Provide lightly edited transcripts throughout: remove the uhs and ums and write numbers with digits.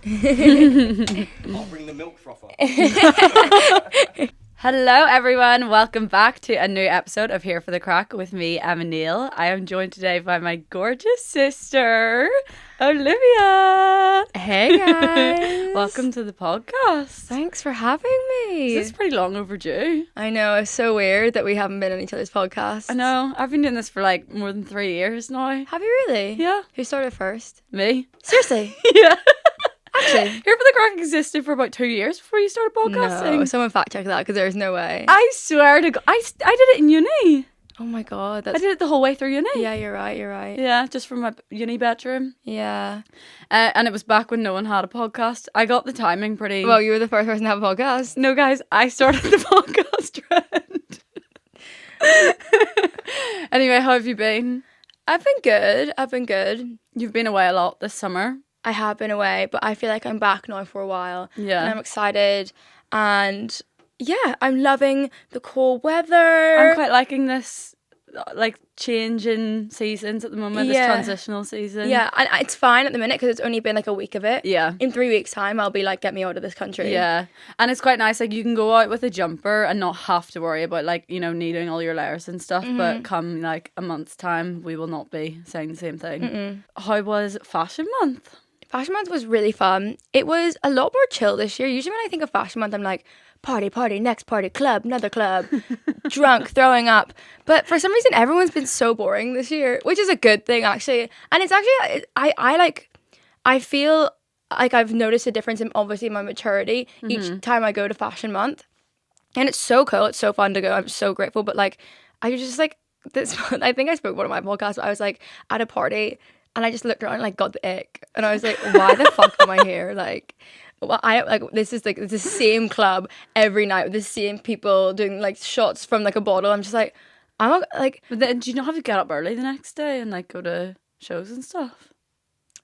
I'll bring the milk frother. Hello everyone, welcome back to a new episode of Here for the Craic with me, Emma Neill. I am joined today by my gorgeous sister, Olivia. Hey guys. Welcome to the podcast. Thanks for having me. This is pretty long overdue. I know, it's so weird that we haven't been on each other's podcasts. I know, I've been doing this for like more than 3 years now. Have you really? Yeah. Who started first? Me? Seriously? Yeah. Actually? Here for the Craic existed for about 2 years before you started podcasting. No, someone fact check that because there's no way. I swear to God, I did it in uni. Oh my god, I that's... did it the whole way through uni. Yeah, you're right. Yeah, just from my uni bedroom. Yeah. And it was back when no one had a podcast. I got the timing pretty... Well, you were the first person to have a podcast. No, guys, I started the podcast trend. Anyway, how have you been? I've been good. You've been away a lot this summer. I have been away, but I feel like I'm back now for a while. Yeah. And I'm excited. And yeah, I'm loving the cold weather. I'm quite liking this, like, change in seasons at the moment, this transitional season. Yeah, and it's fine at the minute because it's only been like a week of it. Yeah. In 3 weeks' time, I'll be like, get me out of this country. Yeah. And it's quite nice, like, you can go out with a jumper and not have to worry about, like, you know, needing all your layers and stuff. But come, like, a month's time, we will not be saying the same thing. How was Fashion Month? Fashion Month was really fun. It was a lot more chill this year. Usually when I think of Fashion Month, I'm like, party, next party, club, another club, drunk, throwing up. But for some reason, everyone's been so boring this year, which is a good thing, actually. And it's actually, I feel like I've noticed a difference in, obviously, my maturity each time I go to Fashion Month. And it's so cool. It's so fun to go. I'm so grateful. But like, I was just like, this, I think I spoke about it on my podcast, but I was like at a party and I just looked around and like got the ick. And I was like, why the fuck am I here? Like, well, this is the same club every night with the same people doing like shots from like a bottle. I'm just like, I'm like. But then, do you not have to get up early the next day and like go to shows and stuff?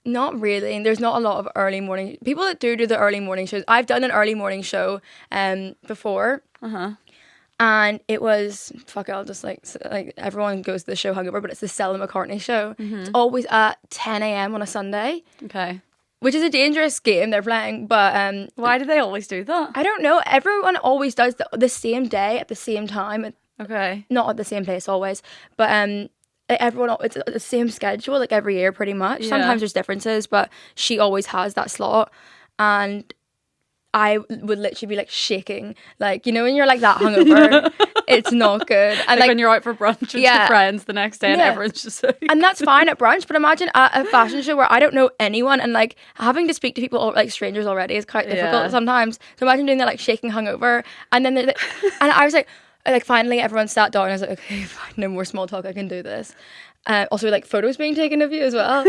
Not really. And there's not a lot of early morning people that do the early morning shows. I've done an early morning show before. And it was, fuck it, I'll just like everyone goes to the show hungover, but it's the Stella McCartney show. It's always at 10 a.m. on a Sunday. Okay. Which is a dangerous game they're playing, but... Why do they always do that? I don't know. Everyone always does the same day at the same time. Okay. Not at the same place always, but everyone, it's the same schedule like every year pretty much. Yeah. Sometimes there's differences, but she always has that slot. And I would literally be like shaking, like, you know, when you're like that hungover, it's not good. And like when you're out for brunch with your friends the next day and everyone's just like... And that's fine at brunch, but imagine at a fashion show where I don't know anyone and like having to speak to people like strangers already is quite difficult sometimes. So imagine doing that like shaking hungover, and then and I was like finally everyone sat down and I was like, okay, fine, no more small talk, I can do this. Also like photos being taken of you as well.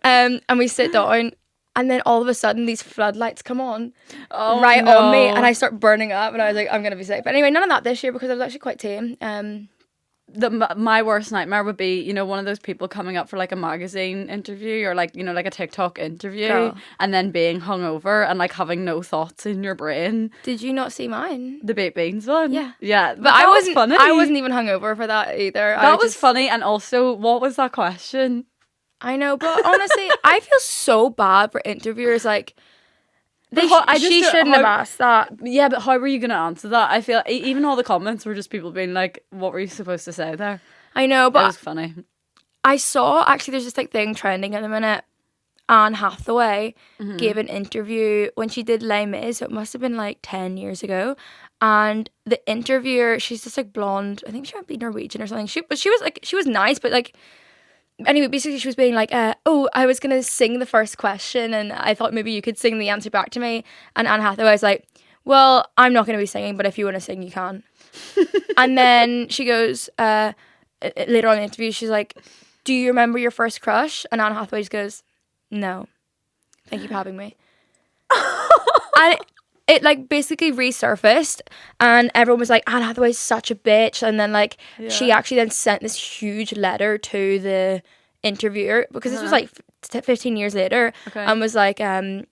And we sit down. And then all of a sudden, these floodlights come on on me, and I start burning up. And I was like, I'm gonna be sick. But anyway, none of that this year because I was actually quite tame. My worst nightmare would be, you know, one of those people coming up for like a magazine interview or like, you know, like a TikTok interview, and then being hungover and like having no thoughts in your brain. Did you not see mine? The baked beans one. Yeah. But I wasn't funny. I wasn't even hungover for that either. That was funny, and also, what was that question? I know, but honestly, I feel so bad for interviewers. Like, she shouldn't have asked that. Yeah, but how were you going to answer that? I feel even all the comments were just people being like, what were you supposed to say there? I know, but it was funny. I saw, actually, there's this like thing trending at the minute. Anne Hathaway gave an interview when she did Les Mis, so it must have been like 10 years ago. And the interviewer, she's just like blonde. I think she might be Norwegian or something. She was nice, but like... Anyway, basically she was being like, I was going to sing the first question and I thought maybe you could sing the answer back to me. And Anne Hathaway was like, well, I'm not going to be singing, but if you want to sing, you can. And then she goes, later on in the interview, she's like, do you remember your first crush? And Anne Hathaway just goes, no. Thank you for having me. And it like basically resurfaced and everyone was like, Anne Hathaway's such a bitch. And then like she actually then sent this huge letter to the interviewer because this was like 15 years later and was like in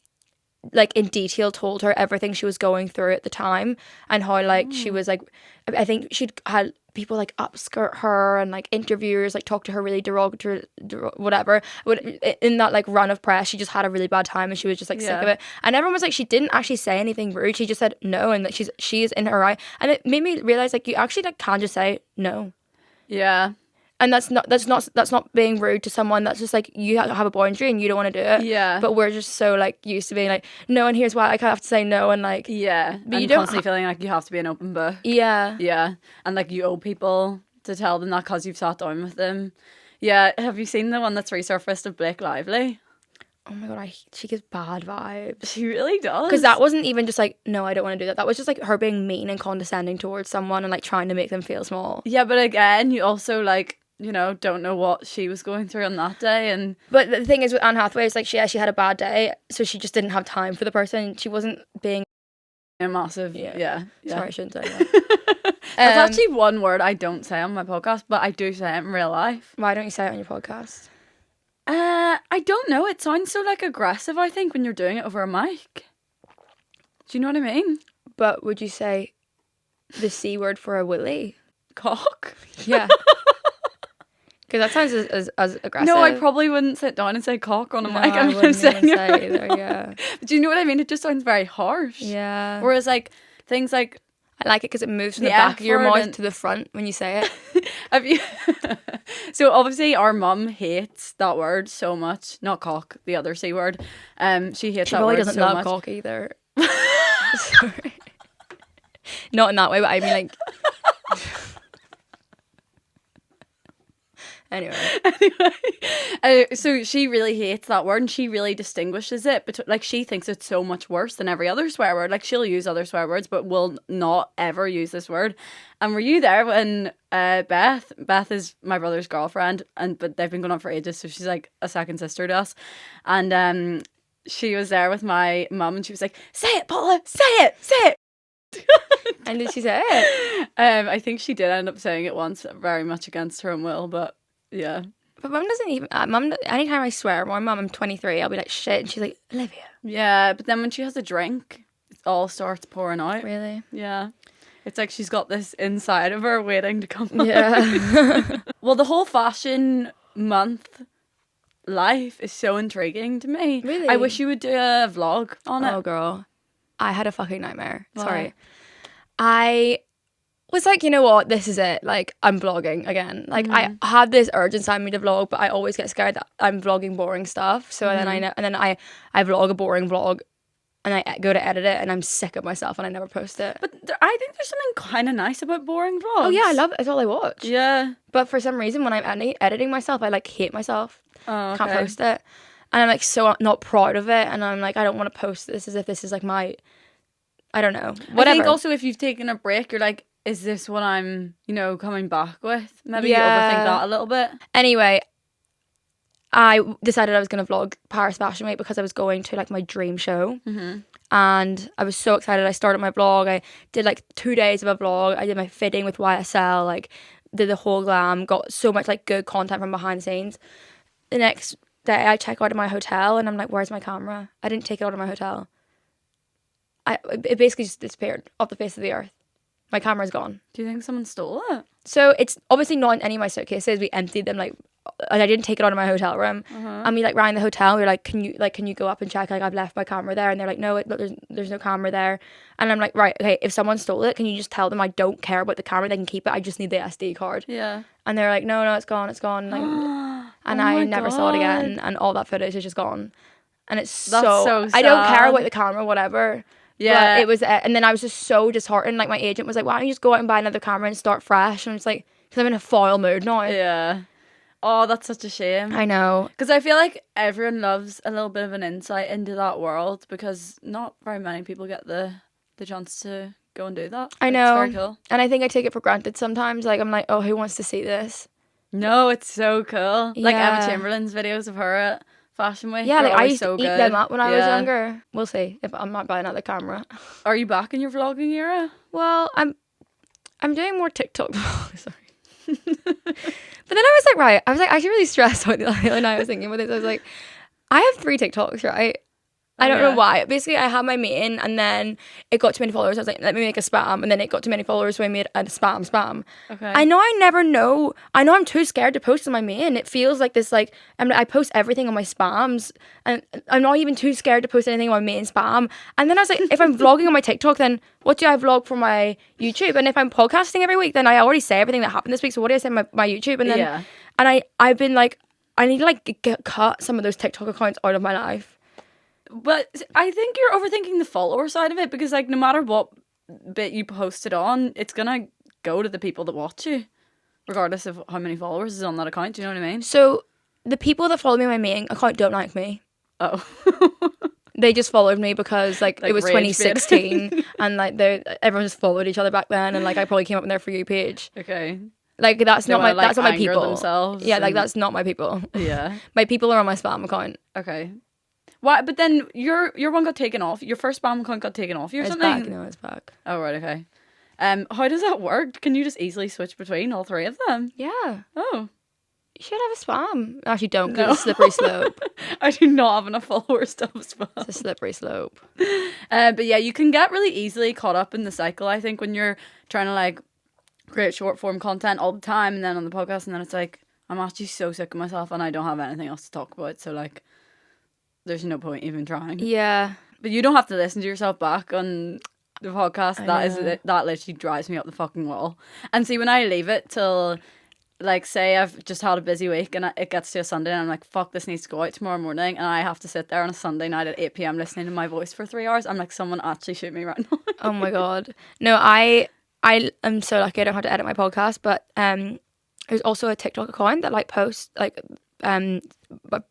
detail told her everything she was going through at the time and how like she was like, I think she'd had people like upskirt her and like interviewers like talk to her really derogatory, whatever. In that like run of press, she just had a really bad time and she was just like sick of it. And everyone was like, she didn't actually say anything rude. She just said no, and that she is in her right. And it made me realize like you actually like can just say no. Yeah. And that's not being rude to someone. That's just like you have a boundary and you don't want to do it. Yeah. But we're just so like used to being like no, and here's why I have to say no, and like Yeah. But and you don't constantly feeling like you have to be an open book. yeah. Yeah. And like you owe people to tell them that because you've sat down with them. Yeah. Have you seen the one that's resurfaced of Blake Lively? Oh my god, she gives bad vibes. She really does. Because that wasn't even just like, no, I don't want to do that. That was just like her being mean and condescending towards someone and like trying to make them feel small. Yeah, but again, you also like, you know, don't know what she was going through on that day. And But the thing is with Anne Hathaway is like she had a bad day, so she just didn't have time for the person. She wasn't being a massive, yeah. Sorry, I shouldn't say that. That's actually one word I don't say on my podcast, but I do say it in real life. Why don't you say it on your podcast? I don't know. It sounds so like aggressive, I think, when you're doing it over a mic. Do you know what I mean? But would you say the C word for a willy? Cock? Yeah. Because that sounds as aggressive. No, I probably wouldn't sit down and say cock on a mic. I wouldn't even say either, yeah. Do you know what I mean? It just sounds very harsh. Yeah. Whereas like things like I like it because it moves from the The back of your F word mouth and- to the front when you say it. have you so obviously our mum hates that word so much. Not cock, the other C word. She hates She that probably word doesn't so love much. cock either. Sorry. Not in that way, but I mean like anyway. So she really hates that word and she really distinguishes it. But like she thinks it's so much worse than every other swear word. Like she'll use other swear words but will not ever use this word. And were you there when Beth is my brother's girlfriend, but they've been going on for ages, so she's like a second sister to us. And she was there with my mum and she was like, say it, Paula, say it. And did she say it? I think she did end up saying it once, very much against her own will, but yeah. But mum doesn't even anytime I swear my mum, I'm 23, I'll be like shit, and she's like, Olivia. Yeah, but then when she has a drink, it all starts pouring out. Really? Yeah. It's like she's got this inside of her waiting to come out. Yeah. Well, the whole fashion month life is so intriguing to me. Really? I wish you would do a vlog on Oh it. girl, I had a fucking nightmare. Why? Sorry. I was like, you know what, this is it, like I'm vlogging again. Like I have this urge inside me to vlog, but I always get scared that I'm vlogging boring stuff. So then I vlog a boring vlog and I go to edit it and I'm sick of myself and I never post it. But I think there's something kind of nice about boring vlogs. Oh yeah, I love it. It's all I watch. Yeah. But for some reason when I'm editing myself, I like hate myself. Oh, Can't okay. post it. And I'm like so not proud of it, and I'm like, I don't want to post this as if this is like my, I don't know, whatever. I think also if you've taken a break, you're like, is this what I'm, coming back with? Maybe you Yeah. overthink that a little bit. Anyway, I decided I was going to vlog Paris Fashion Week because I was going to like my dream show. Mm-hmm. And I was so excited. I started my vlog. I did like 2 days of a vlog. I did my fitting with YSL, like did the whole glam, got so much like good content from behind the scenes. The next day I check out of my hotel and I'm like, where's my camera? I didn't take it out of my hotel. It basically just disappeared off the face of the earth. My camera's gone. Do you think someone stole it? So it's obviously not in any of my suitcases. We emptied them like I didn't take it out of my hotel room. And we like rang the hotel. We were like, can you go up and check? Like I've left my camera there, and they're like, no, there's no camera there. And I'm like, right, okay, if someone stole it, can you just tell them I don't care about the camera? They can keep it. I just need the SD card. Yeah. And they're like, no, it's gone. Like, and Oh I my never saw it God. again. And all that footage is just gone. And it's That's so I don't care sad. about the camera, whatever. Yeah. But it was, and then I was just so disheartened. Like my agent was like, why don't you just go out and buy another camera and start fresh? And it's like, because I'm in a foul mood now. Yeah. Oh, that's such a shame. I know. Because I feel like everyone loves a little bit of an insight into that world because not very many people get the chance to go and do that. I know. It's very cool. And I think I take it for granted sometimes. Like I'm like, oh, who wants to see this? No, it's so cool. Like Emma Yeah. Chamberlain's videos of her at Fashion Week. Yeah, are like I always used so to eat good. them up when I was Yeah. younger. We'll see if I might buy another camera. Are you back in your vlogging era? Well, I'm doing more TikTok vlogs. Sorry. But then I was like, right, I was like actually really stressed out the other night. I was thinking about this. I was like, I have 3 TikToks, right? I don't know yeah. why. Basically, I had my main, and then it got too many followers. I was like, let me make a spam, and then it got too many followers, so I made a spam. Okay. I know I never know. I know I'm too scared to post on my main. It feels like this, like, I post everything on my spams, and I'm not even too scared to post anything on my main spam. And then I was like, if I'm vlogging on my TikTok, then what do I vlog for my YouTube? And if I'm podcasting every week, then I already say everything that happened this week. So what do I say on my YouTube? And then, Yeah. and I've been like, I need to like cut some of those TikTok accounts out of my life. But I think you're overthinking the follower side of it, because like no matter what bit you post it on, it's gonna go to the people that watch you, regardless of how many followers is on that account. Do you know what I mean? So the people that follow me on my main account don't like me. Oh. They just followed me because like it was rage 2016 and like everyone just followed each other back then, and like I probably came up on their For You page. Okay. Like that's They not wanna, my that's not my anger people. themselves Yeah, like and- that's not my people. Yeah. My people are on my spam account. Okay. Why? But then your one got taken off. Your first spam account got taken off. Or It's something. back. No, it's back. Oh right. Okay. How does that work? Can you just easily switch between all three of them? Yeah, Oh. you should have a spam. Actually, don't. 'Cause No. it's a slippery slope. I do not have enough followers to have spam. It's a slippery slope. But yeah, you can get really easily caught up in the cycle, I think, when you're trying to like create short form content all the time and then on the podcast, and then it's like, I'm actually so sick of myself and I don't have anything else to talk about, so like there's no point even trying. Yeah. But you don't have to listen to yourself back on the podcast. I That is know. that literally drives me up the fucking wall. And see, when I leave it till like say I've just had a busy week and it gets to a Sunday and I'm like, fuck, this needs to go out tomorrow morning, and I have to sit there on a Sunday night at 8 p.m. listening to my voice for 3 hours, I'm like, someone actually shoot me right now. Oh my god. No, I am so lucky I don't have to edit my podcast, but there's also a TikTok account that like posts like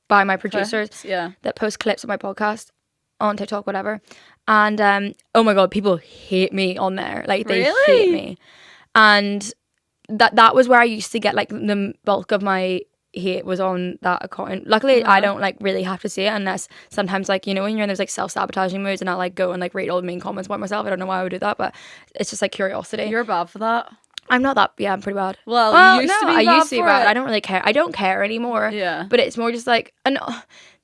by my producers Clips, yeah. that post clips of my podcast on TikTok, whatever. And oh my god, people hate me on there. Like they Really? hate me. And that was where I used to get like the bulk of my hate was on that account. Luckily I don't like really have to see it, unless sometimes like, you know, when you're in those like self-sabotaging moods and I'll like go and like read all the mean comments about myself. I don't know why I would do that, but it's just like curiosity. You're bad for that. I'm not that. Yeah, I'm pretty bad. Well, you used to be I bad used to be for bad. it. I don't really care. I don't care anymore. Yeah. But it's more just like, and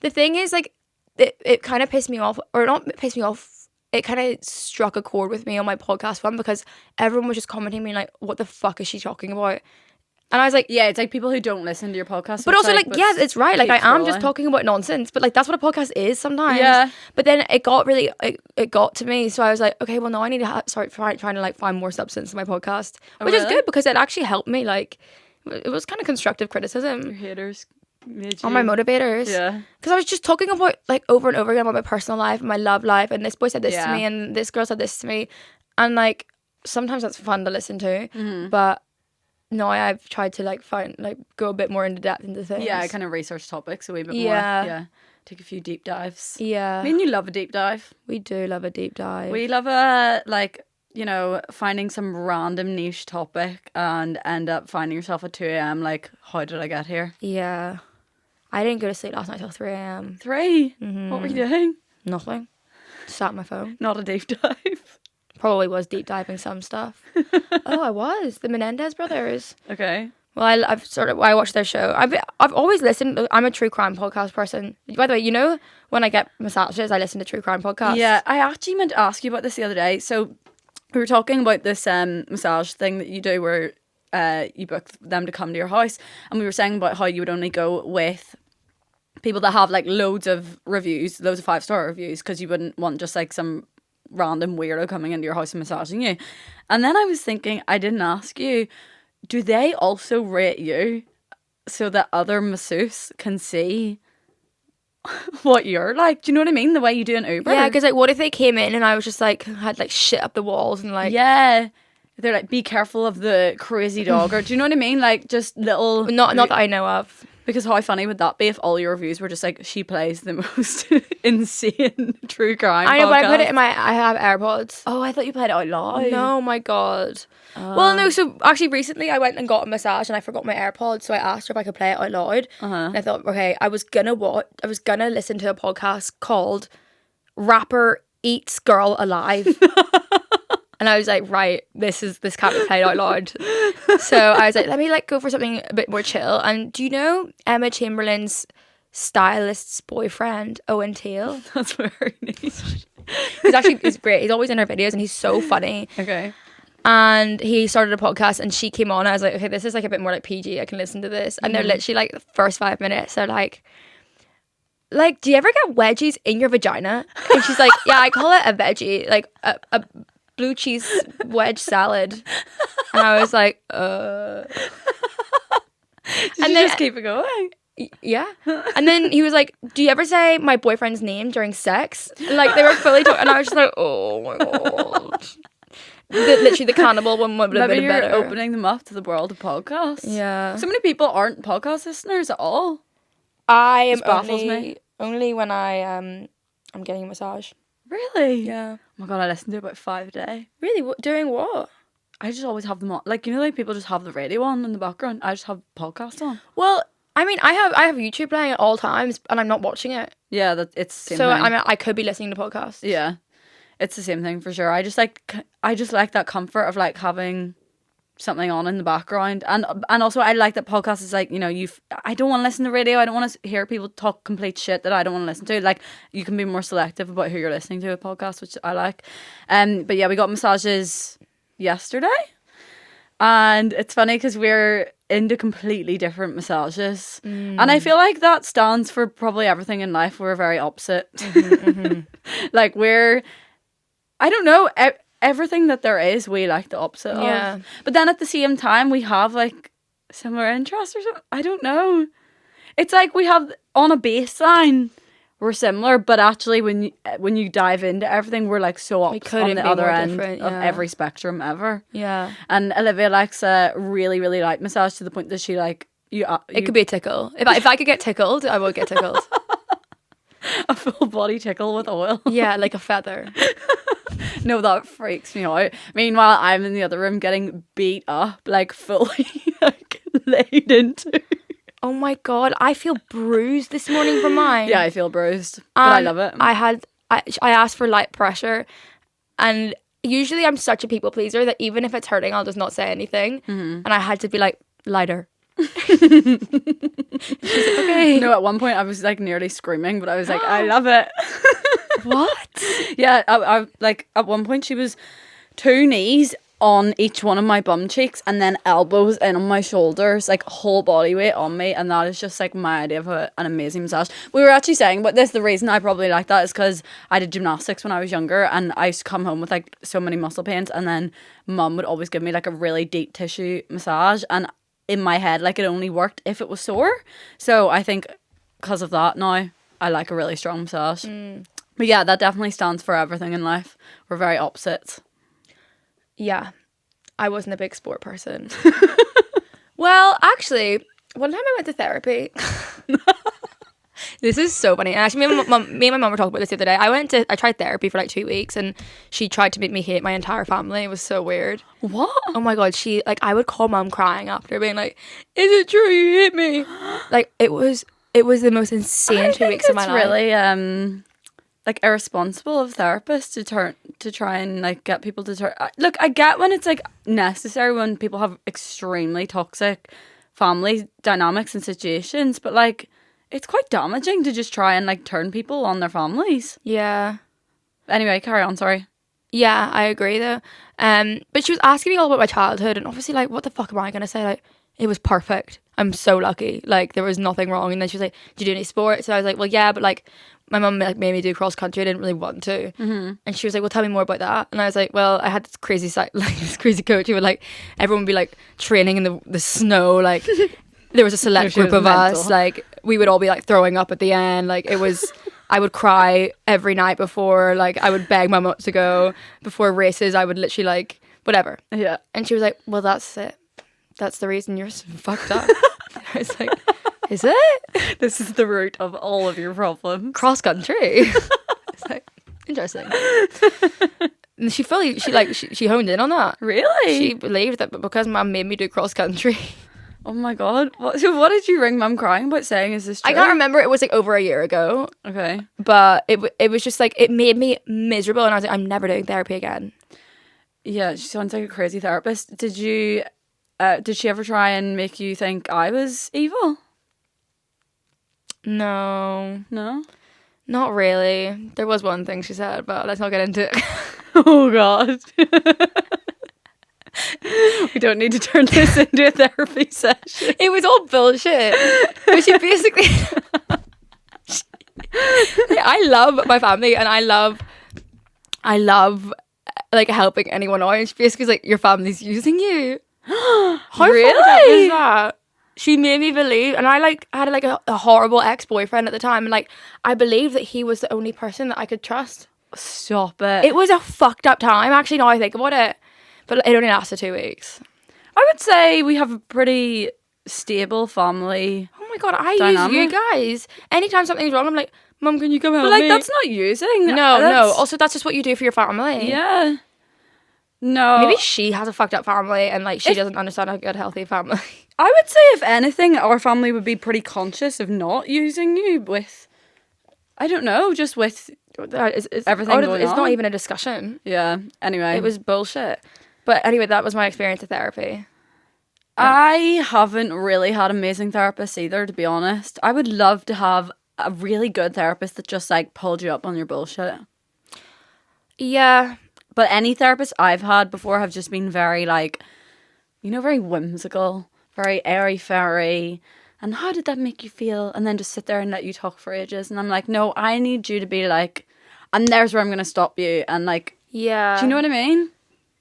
the thing is, like, it kind of pissed me off, or not pissed me off. It kind of struck a chord with me on my podcast one, because everyone was just commenting me like, "What the fuck is she talking about?" And I was like, Yeah, it's like people who don't listen to your podcast. but also like, yeah, it's right. Like I am just scrolling. talking about nonsense, but like that's what a podcast is sometimes. Yeah. But then it got really, it got to me. So I was like, okay, well now I need to start trying to like find more substance in my podcast, which is really? good because it actually helped me. Like it was kind of constructive criticism Your haters made on my you- motivators. Yeah. Because I was just talking about like over and over again about my personal life and my love life, and this boy said this to Yeah. me and this girl said this to me, and like sometimes that's fun to listen to, Mm-hmm. but no, I've tried to like find like go a bit more into depth into things. Yeah, I kind of research topics a wee bit Yeah. more. Yeah. Take a few deep dives. Yeah, I mean, you love a deep dive. we do love a deep dive. We love a, like, you know, finding some random niche topic and end up finding yourself at 2 a.m. like, how did I get here? Yeah, I didn't go to sleep last night till 3 a.m. 3? Mm-hmm. What were you doing? Nothing. Sat on my phone. Not a deep dive. Probably was deep diving some stuff. Oh, I was the Menendez brothers. Okay. Well, I watched their show. I've always listened. I'm a true crime podcast person. By the way, you know when I get massages, I listen to true crime podcasts. Yeah, I actually meant to ask you about this the other day. So we were talking about this massage thing that you do where you book them to come to your house, and we were saying about how you would only go with people that have like loads of reviews, loads of 5-star reviews, because you wouldn't want just like some random weirdo coming into your house and massaging you. And then I was thinking, I didn't ask you, do they also rate you so that other masseuses can see what you're like? Do you know what I mean? The way you do an Uber. Yeah, because like, what if they came in and I was just like had like shit up the walls and like Yeah. They're like, be careful of the crazy dog, or do you know what I mean? Like, just little. not that I know of. Because how funny would that be if all your reviews were just like, she plays the most insane true crime I know, but I put podcast? it in I have AirPods. Oh, I thought you played it out loud. No, my God. Well, no, so actually recently I went and got a massage and I forgot my AirPods, so I asked her if I could play it out loud. And I thought, okay, I was gonna listen to a podcast called Rapper Eats Girl Alive. And I was like, right, this can't be played out loud. So I was like, let me like go for something a bit more chill. And do you know Emma Chamberlain's stylist's boyfriend, Owen Teal. That's very niche. He's great. He's always in her videos and he's so funny. Okay. And he started a podcast and she came on. I was like, okay, this is like a bit more like PG. I can listen to this. And they're literally like the first 5 minutes. They're like, do you ever get wedgies in your vagina? And she's like, yeah, I call it a veggie, like a blue cheese wedge salad. And I was like, Did and you then just keep it going? yeah. And then he was like, do you ever say my boyfriend's name during sex? And, like they were fully talking, and I was just like, oh my god. Literally the cannibal one would have Maybe been you're better. opening them up to the world of podcasts. Yeah. So many people aren't podcast listeners at all. I am Just baffles me. only when I'm getting a massage. Really? Yeah. Oh my god, I listen to about 5 a day. Really? Doing what? I just always have them on. Like, you know, like people just have the radio on in the background. I just have podcasts on. Well, I mean, I have YouTube playing at all times, and I'm not watching it. Yeah, it's the same So thing. I mean, I could be listening to podcasts. Yeah, it's the same thing for sure. I just like that comfort of like having something on in the background, and also I like that podcast is like, you know, I don't want to listen to radio. I don't want to hear people talk complete shit that I don't want to listen to. Like, you can be more selective about who you're listening to a podcast, which I like. But yeah, we got massages yesterday, and it's funny because we're into completely different massages, and I feel like that stands for probably everything in life. We're very opposite. Like, I don't know, everything that there is we like the opposite of, but then at the same time we have like similar interests or something. I don't know, it's like we have on a baseline we're similar, but actually when you dive into everything, we're like so opposite on the other end of every spectrum ever. Yeah. And Olivia likes a really, really light massage to the point that she like it could be a tickle. If I could get tickled, I would get tickled. a full body tickle with oil. Yeah, like a feather. No, that freaks me out. Meanwhile, I'm in the other room getting beat up, like fully like laid into. Oh my god, I feel bruised this morning from mine. Yeah, I feel bruised, but I love it. I asked for light pressure, and usually I'm such a people pleaser that even if it's hurting, I'll just not say anything. And I had to be like, lighter. She's like, okay. No, at one point I was like nearly screaming, but I was like, I love it. What? Yeah, I like at one point she was 2 knees on each one of my bum cheeks and then elbows in on my shoulders, like whole body weight on me, and that is just like my idea of an amazing massage. We were actually saying about this, the reason I probably like that is because I did gymnastics when I was younger, and I used to come home with like so many muscle pains, and then mum would always give me like a really deep tissue massage, and in my head like it only worked if it was sore. So I think because of that now I like a really strong massage. But yeah, that definitely stands for everything in life. We're very opposites. Yeah, I wasn't a big sport person. Well, actually, one time I went to therapy. This is so funny. And actually, me and my mum were talking about this the other day. I tried therapy for like 2 weeks, and she tried to make me hate my entire family. It was so weird. What? Oh my god, I would call mum crying after, being like, "Is it true you hate me?" Like it was the most insane 2 weeks of my life. Really like irresponsible of therapists to try and like get people to turn. Look, I get when it's like necessary when people have extremely toxic family dynamics and situations, but like it's quite damaging to just try and like turn people on their families. Yeah. Anyway, carry on. Sorry. Yeah, I agree though. But she was asking me all about my childhood, and obviously, like, what the fuck am I gonna say? Like, it was perfect. I'm so lucky. Like, there was nothing wrong. And then she was like, "Did you do any sports?" And I was like, "Well, yeah, but like, my mum like made me do cross country. I didn't really want to." And she was like, "Well, tell me more about that." And I was like, "Well, I had this crazy this crazy coach who would like everyone would be like training in the snow. Like, there was a select group of us. Like, we would all be like throwing up at the end. Like, it was." I would cry every night before, like, I would beg my mum to go. Before races, I would literally, like, whatever. Yeah. And she was like, "Well, that's it. That's the reason you're so fucked up." I was like, "Is it? This is the root of all of your problems. Cross country." It's like, interesting. And she honed in on that. Really? She believed that because mum made me do cross country. Oh my god. So what did you ring mum crying about, saying is this true? I can't remember. It was like over a year ago. Okay. But it was just like, it made me miserable, and I was like, I'm never doing therapy again. Yeah, she sounds like a crazy therapist. Did she ever try and make you think I was evil? No, No? not really. There was one thing she said, but let's not get into it. Oh, God. We don't need to turn this into a therapy session. It was all bullshit. But she basically... I love my family, and I love like helping anyone out. And she basically was like, your family's using you. How fucked up Really? is that? She made me believe, and I had like a horrible ex-boyfriend at the time, and like I believed that he was the only person that I could trust. Stop it. It was a fucked up time, actually, now I think about it. But it only lasted 2 weeks. I would say we have a pretty stable family. Oh my God, I Dynamic. use you guys. Anytime something's wrong, I'm like, Mum, can you come help But like, me? that's not using. No. That's- Also, that's just what you do for your family. Yeah. No. Maybe she has a fucked up family and like she doesn't understand a good, healthy family. I would say, if anything, our family would be pretty conscious of not using you with, I don't know, just with everything going It's on. not even a discussion. Yeah. Anyway. It was bullshit. But anyway, that was my experience of therapy. I haven't really had amazing therapists either, to be honest. I would love to have a really good therapist that just like pulled you up on your bullshit. Yeah. But any therapist I've had before have just been very like, you know, very whimsical, very airy-fairy. And how did that make you feel? And then just sit there and let you talk for ages. And I'm like, no, I need you to be like, and there's where I'm going to stop you. And like, Yeah. do you know what I mean?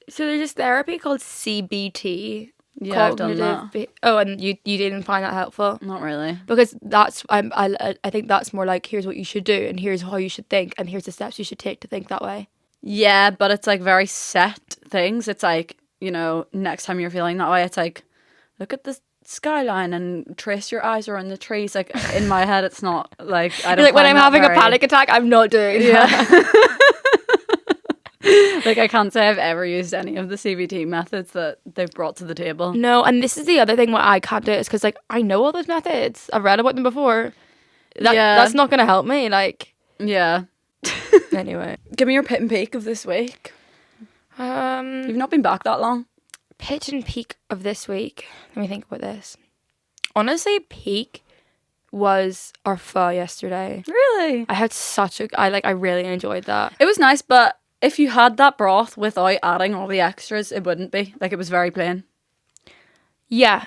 So there's this therapy called CBT. Yeah, I've done that. And you didn't find that helpful? Not really. Because that's I think that's more like, here's what you should do and here's how you should think and here's the steps you should take to think that way. Yeah, but it's like very set things. It's like, you know, next time you're feeling that way, it's like, look at the skyline and trace your eyes around the trees. Like, in my head, it's not like, I don't You're like, when I'm find that having very- a panic attack, I'm not doing that. Yeah. Like, I can't say I've ever used any of the CBT methods that they've brought to the table. No, and this is the other thing why I can't do it is because like I know all those methods. I've read about them before. That's not going to help me. Like, Yeah. anyway. Give me your pit and peak of this week. You've not been back that long. Pitch and peak of this week. Let me think about this. Honestly, peak was our pho yesterday. Really? I had I really enjoyed that. It was nice, but if you had that broth without adding all the extras, it wouldn't be. Like, it was very plain. Yeah,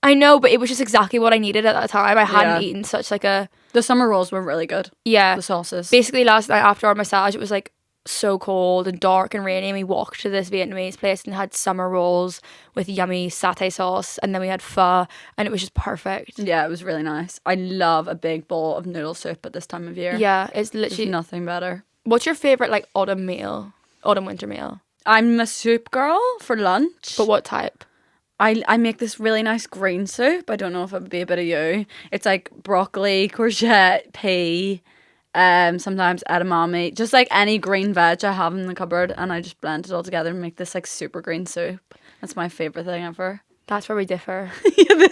I know, but it was just exactly what I needed at that time. I hadn't eaten such like a... The summer rolls were really good. Yeah. The sauces. Basically, last night after our massage, it was like so cold and dark and rainy, and we walked to this Vietnamese place and had summer rolls with yummy satay sauce, and then we had pho, and it was just perfect. Yeah, it was really nice. I love a big bowl of noodle soup at this time of year. Yeah, it's There's literally... nothing better. What's your favourite like autumn winter meal? I'm a soup girl for lunch. But what type? I make this really nice green soup. I don't know if it would be a bit of you. It's like broccoli, courgette, pea, sometimes edamame, just like any green veg I have in the cupboard, and I just blend it all together and make this like super green soup. That's my favourite thing ever. That's where we differ. Yeah,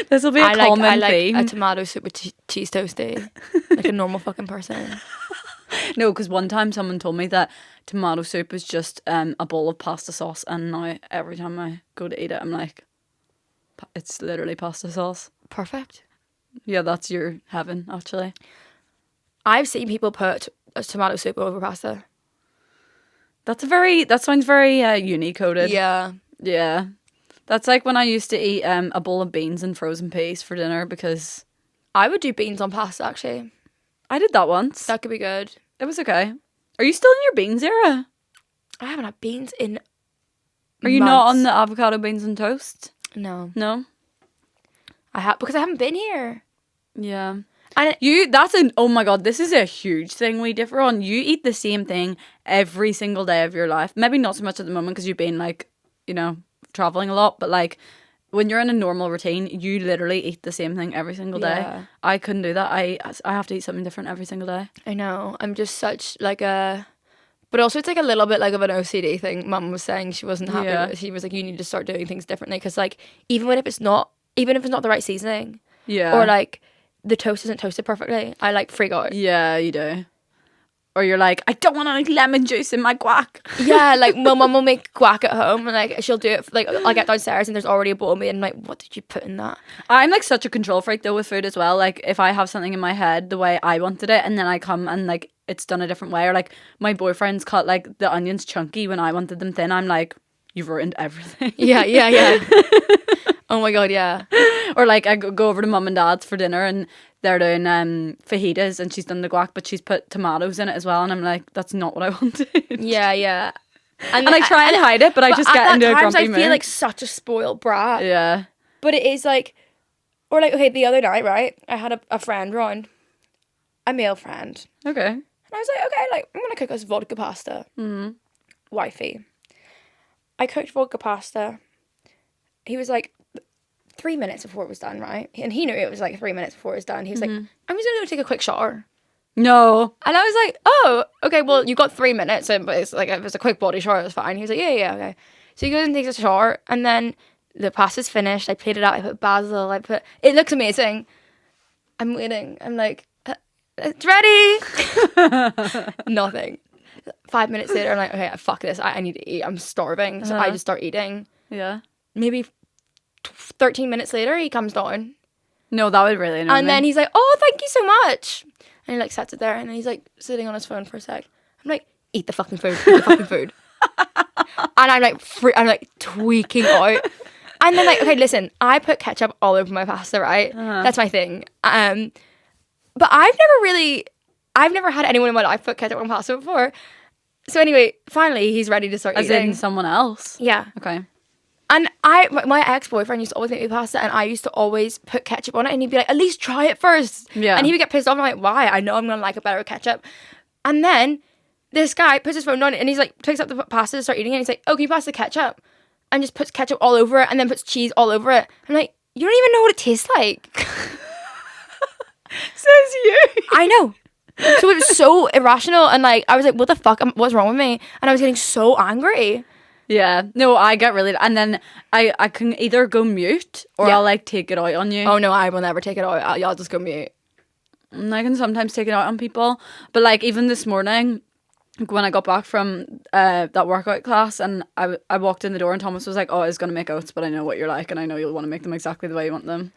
this will be a common I like theme. a tomato soup with cheese toasty, like a normal fucking person. No, because one time someone told me that tomato soup is just a bowl of pasta sauce, and now every time I go to eat it, I'm like, it's literally pasta sauce. Perfect. Yeah, that's your heaven, actually. I've seen people put a tomato soup over pasta. That sounds very uni-coded. Yeah. Yeah. That's like when I used to eat a bowl of beans and frozen peas for dinner, because I would do beans on pasta, actually. I did that once. That could be good. It was okay. Are you still in your beans era? I haven't had beans in Are you not on the avocado beans and toast? No. No? Because I haven't been here. Yeah. And Oh my god, this is a huge thing we differ on. You eat the same thing every single day of your life. Maybe not so much at the moment because you've been like, you know, traveling a lot, but like when you're in a normal routine, you literally eat the same thing every single day. Yeah. I couldn't do that. I have to eat something different every single day. I know. I'm just such like a... But also it's like a little bit like of an OCD thing. Mum was saying she wasn't happy. Yeah. She was like, you need to start doing things differently. Because like, even if it's not the right seasoning. Yeah. Or like the toast isn't toasted perfectly, I like freak out. Yeah, you do. Or you're like, I don't want any lemon juice in my guac. Yeah, like my mum will make guac at home and like she'll do it, like I'll get downstairs and there's already a bowl made and I'm like, what did you put in that? I'm like such a control freak though with food as well. Like if I have something in my head the way I wanted it and then I come and like it's done a different way, or like my boyfriend's cut like the onions chunky when I wanted them thin, I'm like, you've ruined everything. Yeah. Oh my god, yeah. Or like I go over to mum and dad's for dinner and they're doing fajitas and she's done the guac but she's put tomatoes in it as well and I'm like, that's not what I wanted. Yeah. And I try and hide it, but I just get into a grumpy mood. I feel like such a spoiled brat. Yeah. But it is like, or like, okay, the other night, right, I had a friend round, a male friend. Okay. And I was like, okay, like, I'm going to cook us vodka pasta. Mm-hmm. Wifey. I cooked vodka pasta. He was like, 3 minutes before it was done, right? And he knew it was like 3 minutes before it was done. He was like, I'm just going to go take a quick shower. No. And I was like, oh, okay, well, you got 3 minutes, but it's like, if it's a quick body shower, it's fine. He was like, yeah, okay. So he goes and takes a shower, and then the pasta's finished. I plated it out, I put basil, it looks amazing. I'm waiting. I'm like, it's ready. Nothing. 5 minutes later, I'm like, okay, fuck this. I need to eat. I'm starving. So I just start eating. Yeah. Maybe 13 minutes later, he comes down. No, that would really annoy me. And then he's like, oh, thank you so much. And he like sets it there and then he's like sitting on his phone for a sec. I'm like, eat the fucking food. Eat the fucking food. And I'm like, I'm like tweaking out. And then like, okay, listen, I put ketchup all over my pasta, right? That's my thing. But I've never had anyone in my life put ketchup on pasta before. So anyway, finally he's ready to start As eating. in someone else? Yeah. Okay. And my ex-boyfriend used to always make me pasta and I used to always put ketchup on it and he'd be like, at least try it first. Yeah. And he would get pissed off. I'm like, why? I know I'm going to like it better with ketchup. And then this guy puts his phone on it and he's like, picks up the pasta to start eating it and he's like, oh, can you pass the ketchup? And just puts ketchup all over it and then puts cheese all over it. I'm like, you don't even know what it tastes like. Says you. I know. So it was so irrational and like, I was like, what the fuck? What's wrong with me? And I was getting so angry. Yeah. No, I get really... And then I can either go mute or I'll like take it out on you. Oh no, I will never take it out. I'll just go mute. And I can sometimes take it out on people. But like even this morning, when I got back from that workout class and I walked in the door and Thomas was like, oh, I was going to make oats, but I know what you're like and I know you'll want to make them exactly the way you want them.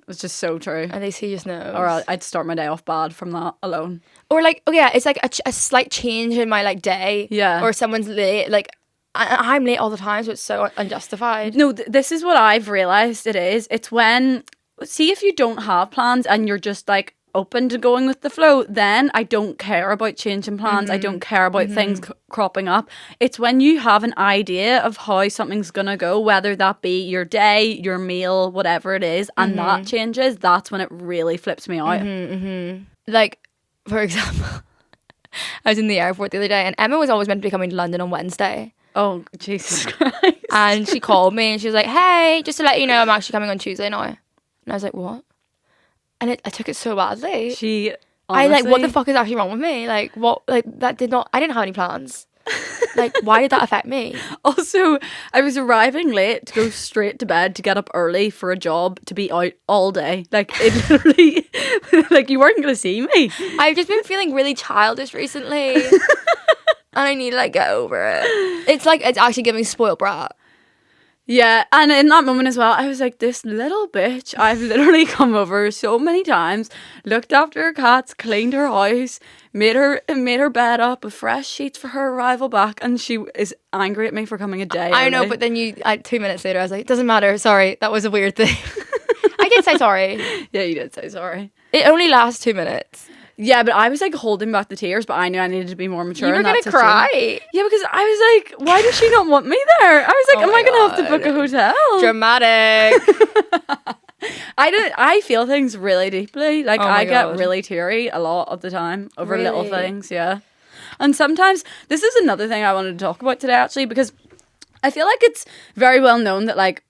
It's just so true. At least he just knows. Or I'd start my day off bad from that alone. Or like, oh yeah, it's like a slight change in my like day. Yeah. Or someone's late, like... I'm late all the time, so it's so unjustified. No, this is what I've realised it is. It's when, see if you don't have plans and you're just like open to going with the flow, then I don't care about changing plans. I don't care about things cropping up. It's when you have an idea of how something's going to go, whether that be your day, your meal, whatever it is, and that changes, that's when it really flips me out. Like, for example, I was in the airport the other day and Emma was always meant to be coming to London on Wednesday. Oh, Jesus Christ. And she called me and she was like, hey, just to let you know, I'm actually coming on Tuesday now. And I was like, what? And I took it so badly. She, honestly, I like, what the fuck is actually wrong with me? Like, what, like, I didn't have any plans. Like, why did that affect me? Also, I was arriving late to go straight to bed to get up early for a job to be out all day. Like, it literally, like, you weren't going to see me. I've just been feeling really childish recently. And I need to like get over it. It's like, it's actually giving spoiled brat. Yeah, and in that moment as well, I was like, this little bitch, I've literally come over so many times, looked after her cats, cleaned her house, made her bed up with fresh sheets for her arrival back, and she is angry at me for coming a day I early. know, but then 2 minutes later, I was like, it doesn't matter, sorry, that was a weird thing. I did say sorry. Yeah, you did say sorry. It only lasts 2 minutes. Yeah, but I was like holding back the tears, but I knew I needed to be more mature. You were going gonna cry. Yeah, because I was like, why does she not want me there? I was like, Oh am my I going to have to God. book a hotel? Dramatic. I feel things really deeply. Like Oh my I get God. really teary a lot of the time over little Really? things, yeah. And sometimes this is another thing I wanted to talk about today actually, because I feel like it's very well known that like,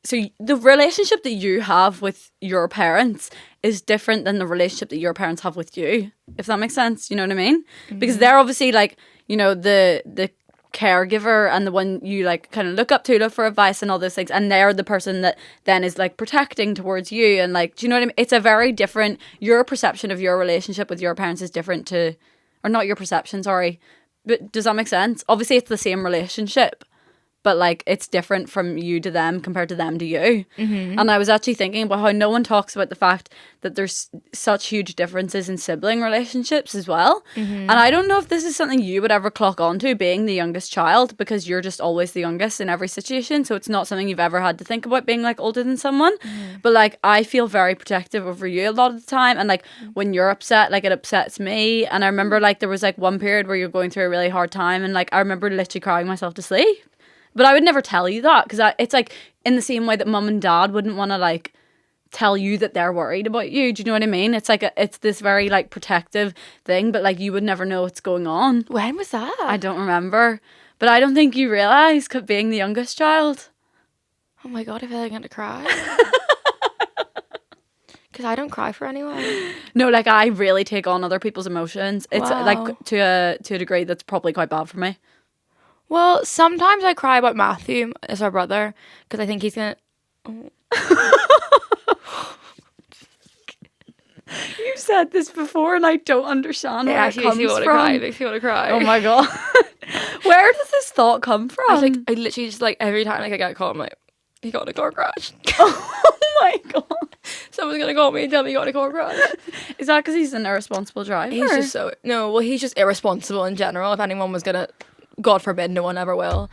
so the relationship that you have with your parents is different than the relationship that your parents have with you, if that makes sense. You know what I mean? Because they're obviously like, you know, the caregiver and the one you like kind of look up to, look for advice and all those things, and they're the person that then is like protecting towards you, and like, do you know what I mean? It's a very different, your perception of your relationship with your parents is different to, or not your perception, sorry. But does that make sense? Obviously, it's the same relationship, but like it's different from you to them compared to them to you. And I was actually thinking about how no one talks about the fact that there's such huge differences in sibling relationships as well. And I don't know if this is something you would ever clock onto, being the youngest child, because you're just always the youngest in every situation. So it's not something you've ever had to think about, being like older than someone. But like I feel very protective over you a lot of the time. And like when you're upset, like it upsets me. And I remember like there was like one period where you're going through a really hard time, and like I remember literally crying myself to sleep. But I would never tell you that, because it's like in the same way that mum and dad wouldn't want to like tell you that they're worried about you. Do you know what I mean? It's like it's this very like protective thing, but like you would never know what's going on. When was that? I don't remember, but I don't think you realise, being the youngest child. Oh my God, I feel like I'm going to cry. Because I don't cry for anyone. No, like I really take on other people's emotions. It's like to a degree that's probably quite bad for me. Well, sometimes I cry about Matthew as our brother, because I think he's going to... You've said this before and I don't understand where it comes from. It makes me want to cry. Oh my God. Where does this thought come from? I literally just like every time like I get a call, I'm like, he got in a car crash. Oh my God. Someone's going to call me and tell me he got in a car crash. Is that because he's an irresponsible driver? He's just so... No, well, he's just irresponsible in general. If anyone was going to... God forbid, no one ever will.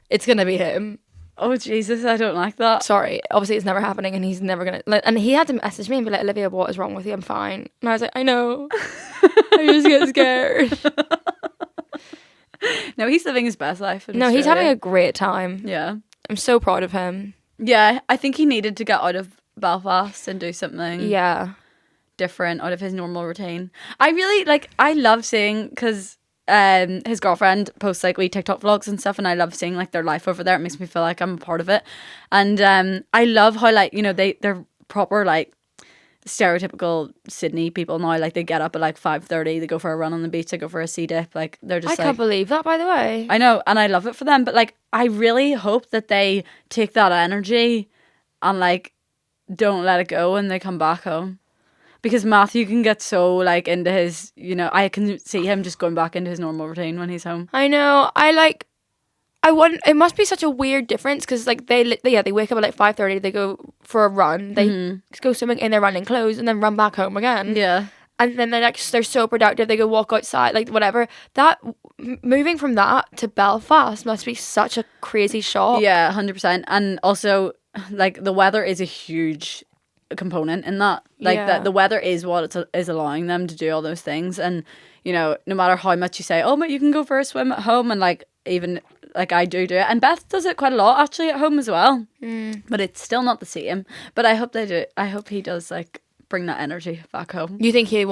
It's going to be him. Oh, Jesus, I don't like that. Sorry. Obviously, it's never happening and he's never going to... And he had to message me and be like, Olivia, what is wrong with you? I'm fine. And I was like, I know. I just get scared. No, he's living his best life in No, he's Australia. having a great time. Yeah. I'm so proud of him. Yeah, I think he needed to get out of Belfast and do something different out of his normal routine. I really, like, I love seeing, because... his girlfriend posts like wee TikTok vlogs and stuff, and I love seeing like their life over there. It makes me feel like I'm a part of it. And I love how like, you know, they're proper like stereotypical Sydney people now. Like they get up at like 5:30, they go for a run on the beach, they go for a sea dip. Like they're just I can't believe that, by the way. I know, and I love it for them, but like I really hope that they take that energy and like don't let it go when they come back home. Because Matthew can get so like into his, you know, I can see him just going back into his normal routine when he's home. I know. It must be such a weird difference, because like they wake up at like 5:30, they go for a run, they go swimming in their running clothes and then run back home again. Yeah. And then they're so productive, they go walk outside, like whatever. That moving from that to Belfast must be such a crazy shock. Yeah, 100%. And also like the weather is a huge component in that, like that the weather is what is allowing them to do all those things. And you know, no matter how much you say, oh, but you can go for a swim at home, and like even like I do it, and Beth does it quite a lot actually at home as well, but it's still not the same. But I hope they do. I hope he does like bring that energy back home. You think they'll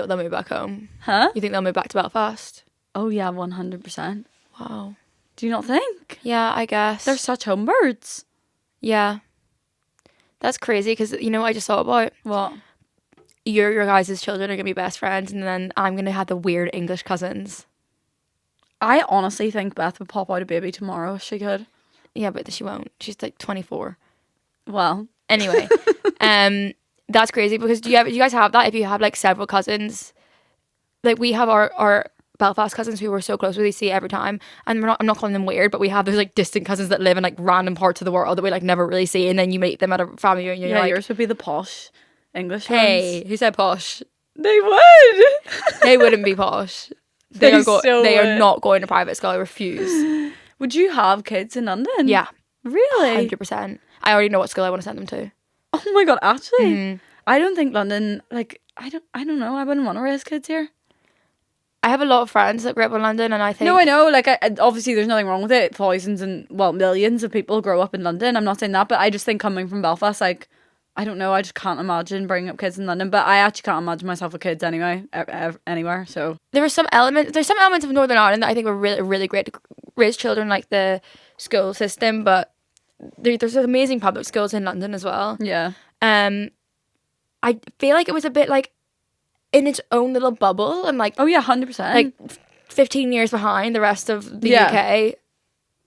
move back home? Huh? You think they'll move back to Belfast? Oh yeah, 100%. Wow. Do you not think? Yeah, I guess They're such homebirds. Yeah. That's crazy, because you know what I just thought about? What? Your guys' children are going to be best friends, and then I'm going to have the weird English cousins. I honestly think Beth would pop out a baby tomorrow if she could. Yeah, but she won't. She's like 24. Well. Anyway, that's crazy, because do you guys have that? If you have like several cousins, like we have our Belfast cousins who we're so close with, we see every time, and I'm not calling them weird, but we have those like distant cousins that live in like random parts of the world that we like never really see, and then you meet them at a family reunion. Yeah, like, yours would be the posh English hey, ones. who said posh? They would. They wouldn't be posh. They are not going to private school. I refuse. Would you have kids in London? Yeah, really? 100%. I already know what school I want to send them to. Oh my God, actually, I don't think London. Like, I don't know. I wouldn't want to raise kids here. I have a lot of friends that grew up in London, and I think... No, I know. Like, obviously, there's nothing wrong with it. Thousands and, well, millions of people grow up in London. I'm not saying that, but I just think coming from Belfast, like, I don't know. I just can't imagine bringing up kids in London. But I actually can't imagine myself with kids anyway, anywhere. So there's some elements of Northern Ireland that I think were really, really great to raise children, like the school system. But there's amazing public schools in London as well. Yeah. I feel like it was a bit like in its own little bubble, and like, oh yeah, 100%. like 15 years behind the rest of the UK.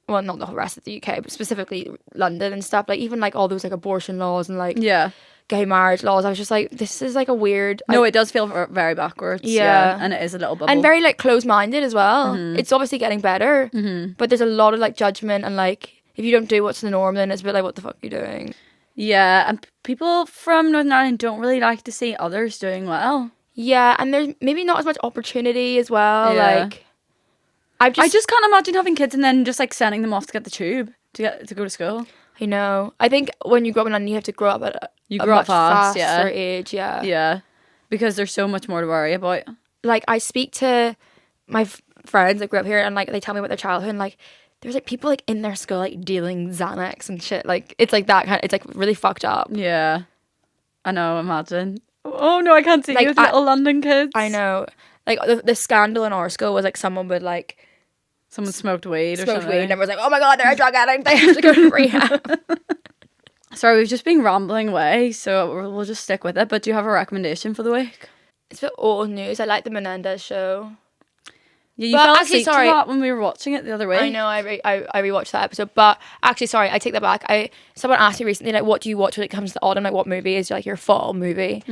Well, not the rest of the UK, but specifically London and stuff. Like even like all those like abortion laws and like gay marriage laws. I was just like, this is like a weird. No, it does feel very backwards. Yeah. And it is a little bubble. And very like closed-minded as well. It's obviously getting better, but there's a lot of like judgment and like if you don't do what's the norm, then it's a bit like, what the fuck are you doing? Yeah, and people from Northern Ireland don't really like to see others doing well. Yeah, and there's maybe not as much opportunity as well. Yeah. Like, I just can't imagine having kids and then just like sending them off to get the tube to go to school. I know. I think when you grow up in London, you have to grow up at a grow much up fast, faster age. Yeah. Yeah, because there's so much more to worry about. Like, I speak to my friends that grew up here, and like they tell me about their childhood, and like there's like people like in their school like dealing Xanax and shit. Like it's like that kind. It's like really fucked up. Yeah, I know. Imagine. Oh no, I can't see Like, you with little London kids. I know. Like the scandal in our school was like someone would like Someone smoked weed or smoked something. weed and everyone's like, oh my god, they're a drug addict. They have to go to rehab. Sorry, we've just been rambling away, so we'll just stick with it. But do you have a recommendation for the week? It's a bit old news. I like the Menendez show. Yeah, you But fell actually, asleep to sorry. that when we were watching it the other week. I know. I rewatched that episode, but actually, sorry, I take that back. Someone asked me recently, like, what do you watch when it comes to the autumn? Like, what movie is like your fall movie?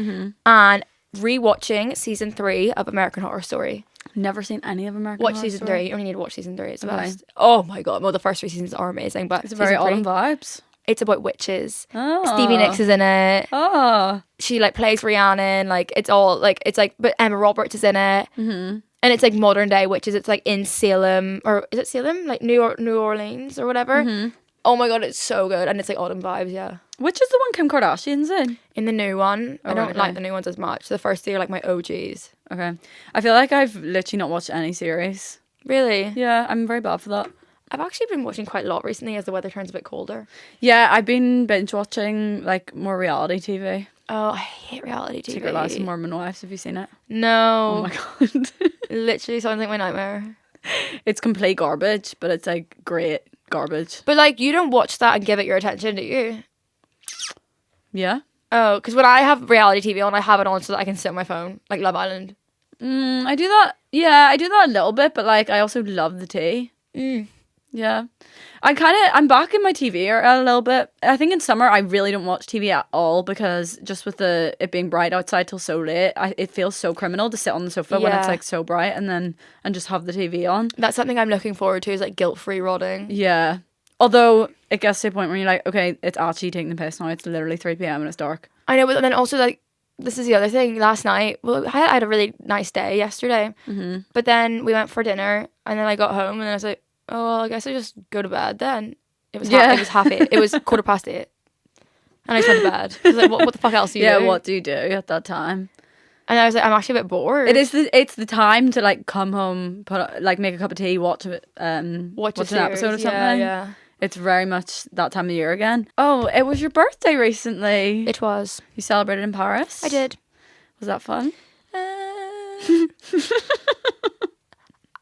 And rewatching season 3 of American Horror Story. Never seen any of American Watch Horror season Story. 3. You only need to watch season 3. It's the Okay. best. Oh my god! Well, the first 3 seasons are amazing, but It's very season 3, autumn vibes. it's about witches. Oh. Stevie Nicks is in it. Oh. She like plays Rhiannon. Like it's all like it's like, but Emma Roberts is in it. And it's like modern day witches. It's like in Salem, or is it Salem? Like New Orleans or whatever. Oh my god, it's so good, and it's like autumn vibes. Yeah. Which is the one Kim Kardashian's in? In the new one, I don't okay. like the new ones as much. The first 3 are like my OGs. Okay. I feel like I've literally not watched any series. Really? Yeah, I'm very bad for that. I've actually been watching quite a lot recently as the weather turns a bit colder. Yeah, I've been binge watching like more reality TV. Oh, I hate reality TV. Secret Lives of Mormon Wives. Have you seen it? No. Oh my god. Literally sounds like my nightmare. It's complete garbage, but it's like great garbage. But like, you don't watch that and give it your attention, do you? Yeah. Oh, because when I have reality TV on, I have it on so that I can sit on my phone, like Love Island. I do that. Yeah, I do that a little bit, but like I also love the tea. Yeah. I'm back in my TV a little bit. I think in summer I really don't watch TV at all because just with it being bright outside till so late, it feels so criminal to sit on the sofa when it's Yeah. like so bright and just have the TV on. That's something I'm looking forward to, is like guilt-free rotting. Yeah. Although it gets to a point where you're like, okay, it's actually taking the piss now. It's literally 3 p.m. and it's dark. I know, but then also like, this is the other thing. Last night, well, I had a really nice day yesterday, but then we went for dinner, and then I got home, and then I was like, oh, well, I guess I just go to bed then. It was Yeah. it was half 8. It was 8:15, and I just went to bed. I was like, what the fuck else do you Yeah, do? what do you do at that time? And I was like, I'm actually a bit bored. It's the time to like come home, make a cup of tea, watch Watch an a episode or series. something. Yeah. It's very much that time of year again. Oh, it was your birthday recently. It was. You celebrated in Paris? I did. Was that fun?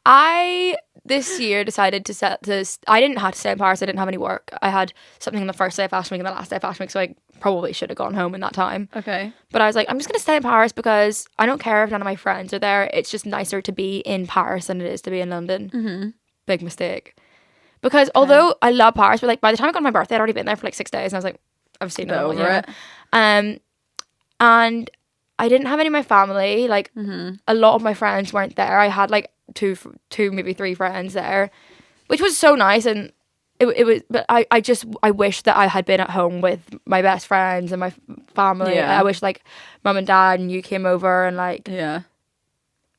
I this year decided I didn't have to stay in Paris. I didn't have any work. I had something on the first day of Fashion Week and the last day of Fashion Week, so I probably should have gone home in that time. Okay. But I was like, I'm just going to stay in Paris because I don't care if none of my friends are there. It's just nicer to be in Paris than it is to be in London. Big mistake. Because although I love Paris, but like by the time I got my birthday, I'd already been there for like 6 days, and I was like, I've seen it all. Over Yeah. it. And I didn't have any of my family. Like a lot of my friends weren't there. I had like two maybe 3 friends there, which was so nice. And it was, but I wish that I had been at home with my best friends and my family. Yeah. I wish like mum and dad and you came over and like Yeah.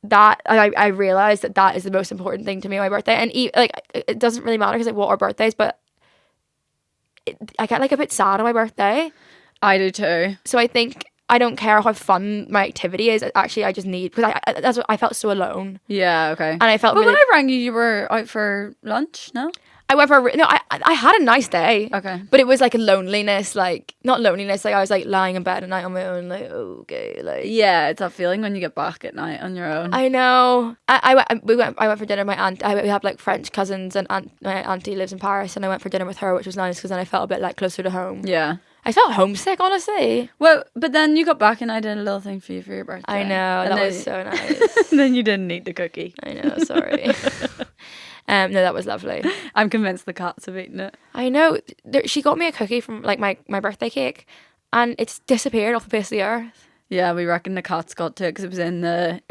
that. I realized that is the most important thing to me on my birthday. And like it doesn't really matter because like what are birthdays, but I get like a bit sad on my birthday. I do too. So I think I don't care how fun my activity is. Actually, I just need, because that's what I felt so alone, Yeah, okay. and I felt But really. when I rang you, you were out for lunch, no? I went for I had a nice day. Okay. But it was like a loneliness, like not loneliness, like I was like lying in bed at night on my own, like okay, like Yeah, it's that feeling when you get back at night on your own. I know. I went for dinner. My aunt, we have like French cousins, and my auntie lives in Paris, and I went for dinner with her, which was nice because then I felt a bit like closer to home. Yeah. I felt homesick, honestly. Well, but then you got back and I did a little thing for you for your birthday. I know, And that then- was so nice. Then you didn't eat the cookie. I know, sorry. No, that was lovely. I'm convinced the cats have eaten it. I know. She got me a cookie from like my birthday cake, and it's disappeared off the face of the earth. Yeah, we reckon the cats got to it because it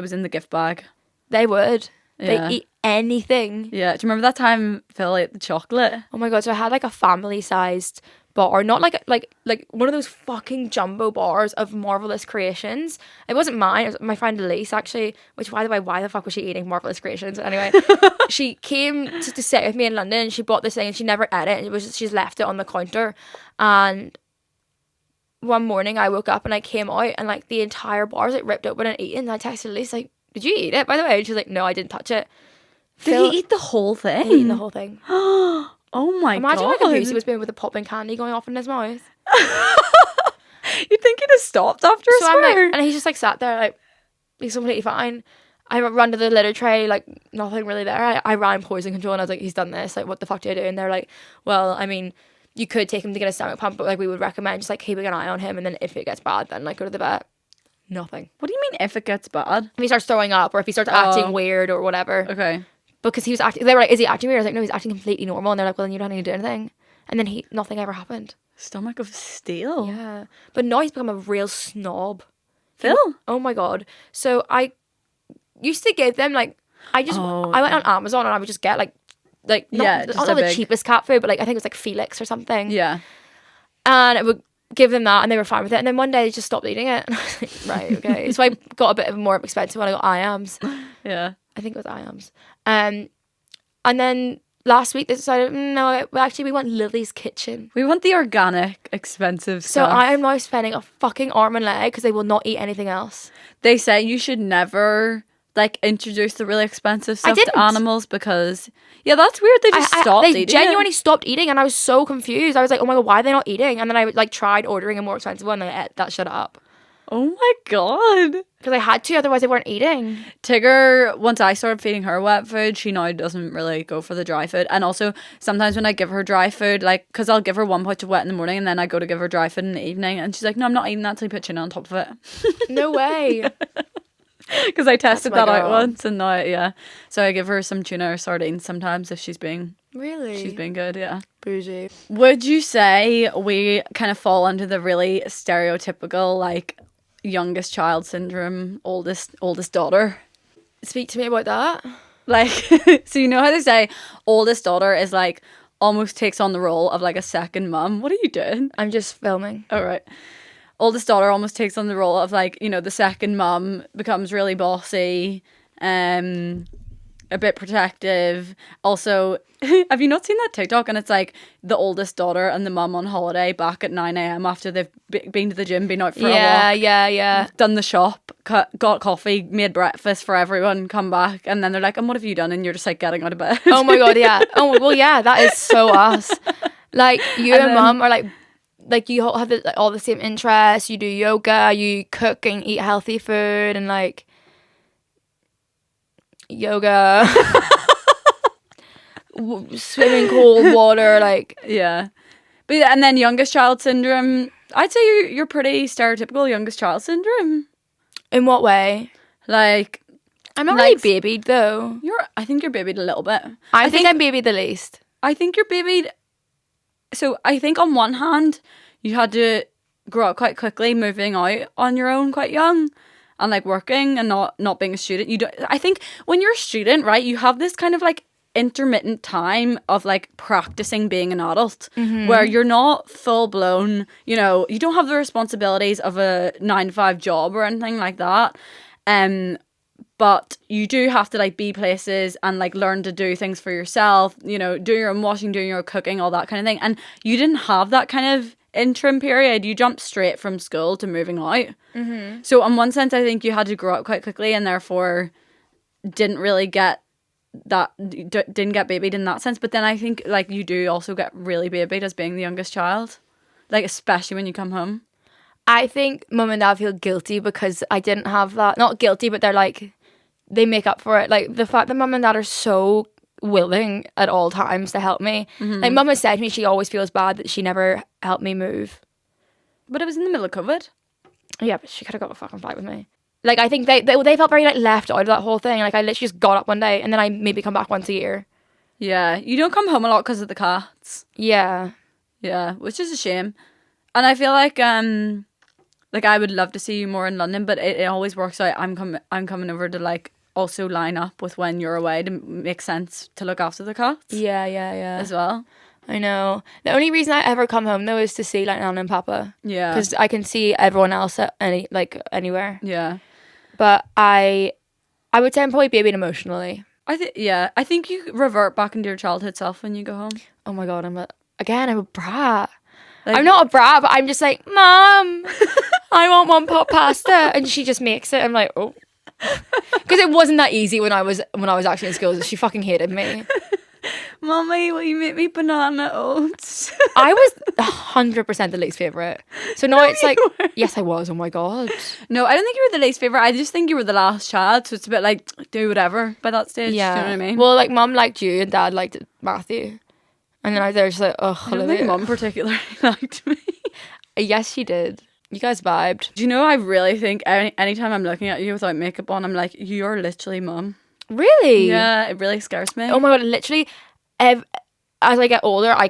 was in the gift bag. They would. Yeah. They eat anything. Yeah. Do you remember that time Phil ate the chocolate? Oh my god! So I had like a family-sized bar, not like one of those fucking jumbo bars of Marvelous Creations. It wasn't mine. It was my friend Elise actually. Which, by the way, why the fuck was she eating Marvelous Creations? Anyway, she came to stay with me in London. And she bought this thing and she never ate it. She's left it on the counter, and one morning I woke up and I came out and like the entire bar was like ripped open and eaten. And I texted Elise like, "Did you eat it, by the way?" And she's like, "No, I didn't touch it." Did he eat the whole thing? He ate the whole thing. Oh my god. Imagine how confused he was being with the popping candy going off in his mouth. You'd think he'd have stopped after a So I'm like, squirt. and he's just like sat there like, he's completely fine. I run to the litter tray, like nothing really there. I ran poison control and I was like, he's done this. Like, what the fuck do I do? And they're like, well, I mean, you could take him to get a stomach pump, but like we would recommend just like keeping an eye on him, and then if it gets bad, then like go to the vet. Nothing. What do you mean if it gets bad? If he starts throwing up or if he starts acting weird or whatever. Okay. Because he was acting, they were like, is he acting weird? I was like, no, he's acting completely normal. And they're like, well, then you don't need to do anything. And then nothing ever happened. Stomach of steel. Yeah. But now he's become a real snob. Phil? Oh my god. So I used to give them like, I went on Amazon and I would just get like just not a the big- cheapest cat food, but like I think it was like Felix or something. Yeah. And I would give them that and they were fine with it. And then one day they just stopped eating it. And I was like, right, okay. So I got a bit of a more expensive one. I got Iams. Yeah. I think it was Iams. And then last week they decided, no, we want Lily's Kitchen. We want the organic, expensive So stuff. I am now spending a fucking arm and leg because they will not eat anything else. They say you should never like introduce the really expensive stuff didn't. to animals because that's weird. They just stopped They eating. genuinely stopped eating, and I was so confused. I was like, oh my god, why are they not eating? And then I like tried ordering a more expensive one, and I ate that shit up Oh my god. because I had to, otherwise they weren't eating. Tigger, once I started feeding her wet food, she now doesn't really go for the dry food. And also, sometimes when I give her dry food, like, because I'll give her one pouch of wet in the morning and then I go to give her dry food in the evening. And she's like, no, I'm not eating that until you put tuna on top of it. No way. Because I tested my that out girl. once and now, yeah. So I give her some tuna or sardines sometimes if she's being Really? good, yeah. Bougie. Would you say we kind of fall into the really stereotypical, like, youngest child syndrome, oldest daughter? Speak to me about that. Like, so you know how they say oldest daughter is like almost takes on the role of like a second mum. What are you doing? I'm just filming. All right. Oldest daughter almost takes on the role of like, you know, the second mum, becomes really bossy, a bit protective. Also, have you not seen that TikTok? And it's like the oldest daughter and the mum on holiday back at 9 a.m. after they've been to the gym, been out for a walk. Yeah. Done the shop, got coffee, made breakfast for everyone, come back, and then they're like, and what have you done? And you're just like getting out of bed. Oh my god, yeah. Oh well, yeah. That is so us. Like you and mum are like you all have all the same interests. You do yoga, you cook and eat healthy food, and like yoga, swimming cold water, like Yeah. But and then youngest child syndrome, I'd say you're pretty stereotypical youngest child syndrome. in what way? Like I'm not Like- really babied though. I think you're babied a little bit. I think I'm babied the least. I think you're babied. So I think on one hand, you had to grow up quite quickly, moving out on your own quite young, and like working and not being a student. You don't. I think when you're a student, right, you have this kind of like intermittent time of like practicing being an adult, where you're not full blown. You know, you don't have the responsibilities of a 9-to-5 job or anything like that. But you do have to like be places and like learn to do things for yourself, you know, do your own washing, doing your own cooking, all that kind of thing. And you didn't have that kind of interim period. You jumped straight from school to moving out. Mm-hmm. So in one sense, I think you had to grow up quite quickly and therefore didn't really get that, didn't get babied in that sense. But then I think like you do also get really babied as being the youngest child, like especially when you come home. I think mum and dad feel guilty because I didn't have that. Not guilty, but they're like, they make up for it. Like the fact that mum and dad are so willing at all times to help me. Like mum has said to me she always feels bad that she never helped me move. But it was in the middle of COVID. Yeah, but she could have got a fucking flight with me. Like I think they felt very like left out of that whole thing. Like I literally just got up one day and then I maybe come back once a year. Yeah, you don't come home a lot because of the cats. Yeah. Yeah, which is a shame. And I feel like I would love to see you more in London, but it always works out. I'm coming over to like also line up with when you're away to make sense to look after the cats. Yeah. As well. I know. The only reason I ever come home though is to see like Nana and Papa. Yeah. Because I can see everyone else at anywhere. Yeah. But I would say I'm probably babying emotionally. I think you revert back into your childhood self when you go home. Oh my god, I'm a brat. Like, I'm not a brat, but I'm just like, Mom, I want one pot pasta, and she just makes it. I'm like, oh, because it wasn't that easy when I was actually in school. She fucking hated me. Mommy, will you make me banana oats? I was 100% the least favorite. So now it's like, yes, I was. Oh my god. No, I don't think you were the least favorite. I just think you were the last child, so it's a bit like do whatever by that stage. Yeah. Do you know what I mean? Well, like Mum liked you and Dad liked Matthew, and then I was there just like, oh, I don't think Mum particularly liked me. Yes, she did. You guys vibed. Do you know? I really think anytime I'm looking at you without makeup on, I'm like, you're literally Mum. Really? Yeah, it really scares me. Oh my god, literally. As I get older, I